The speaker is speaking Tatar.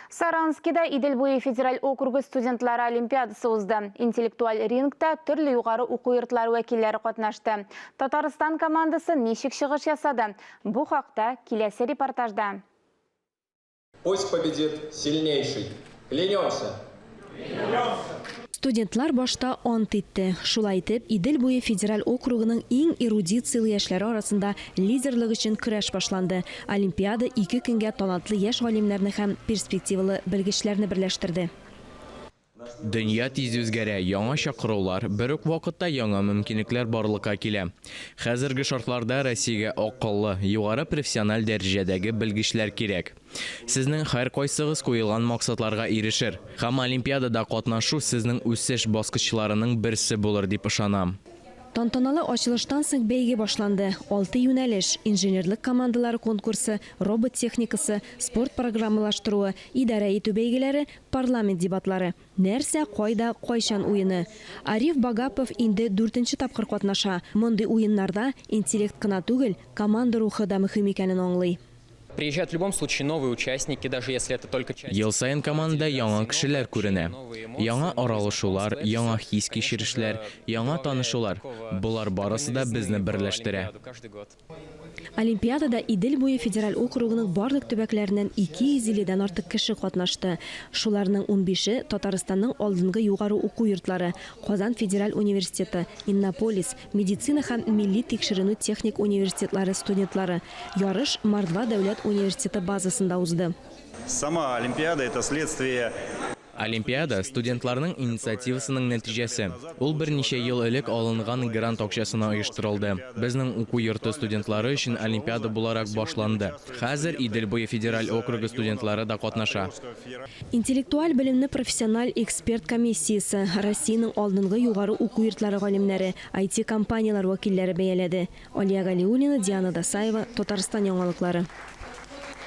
Саранскида Иделбуи федераль округы студентлары олимпиадасы узды. Интеллектуаль рингта түрлі юғары оқу йортлары вәкилләре катнашты. Татарстан командасы ничек чыгыш ясады? Бу хакта киләсе репортажда. Пусть победит сильнейший. Клянемся. Студентлар башта ант итте. Шулай итеп, Идел буе федераль округының иң эрудициялы яшьләре арасында лидерлык өчен көрәш башланды. Олимпиада 2 көнгә талантлы яшь галимнәрне һәм перспективалы белгечләрне берләштерде. Дөнья тиз үзгәрә, яңа чакырулар, бер үк вакытта яңа мөмкинлекләр барлыкка килә. Хәзерге шартларда Россиягә акыллы, югары профессиональ дәрәҗәдәге белгечләр кирәк. Сезнең һәр кайсыгыз куелган максатларга ирешер. Һәм Олимпиадада катнашу сезнең үсеш баскычларының берсе булыр дип ышанам. Тантаналы ачылыштан соң бәйге башланды. 6 юнәлеш: инженерлык командалары конкурсы, робот техникасы, спорт программалаштыруы, идарә итү бәйгеләре, парламент дебатлары. Нәрсә, кайда, кайчан уены. Ариф Багапов инде 4нче тапкыр катнаша. Мондый уеннарда интеллект кына түгел, команда рухы да мөһим икәнен аңлый. Приезжают в любом случае новые участники, даже если это только часть. Ел сайын команда яңа кешеләр күренә. Яңа аралашулар, яңа хис кичерешләр, яңа танышулар. Булар барысы да безне берләштерә. Олимпиадада Идел буе федераль округының барлык төбәкләреннән 250-дән артык кеше катнашты. Шуларның 15-е Татарстанның алдынгы югары уку йортлары: Казан федераль университеты, Иннополис, медицина һәм милли тикшеренү техник университетлары студентлары. Ярыш Мордва дәүләт университеты базасында узды. Сама Олимпиада – это следствие. Олимпиада студентларның инициативасының нәтиҗәсе. Ул берничә ел элек алынган грант акчасына оештырылды. Безнең уку йорты студентлары өчен Олимпиада буларак башланды. Хәзер Идел буе федераль округы студентлары да катнаша. Интеллектуаль белемне профессиональ эксперт комиссиясе, Россиянең алдынгы югары уку йортлары галимнәре, IT-компаниялар вәкилләре бәяләде. Алия Галиуллина, Диана Дасаева, Татарстан яңалыклары.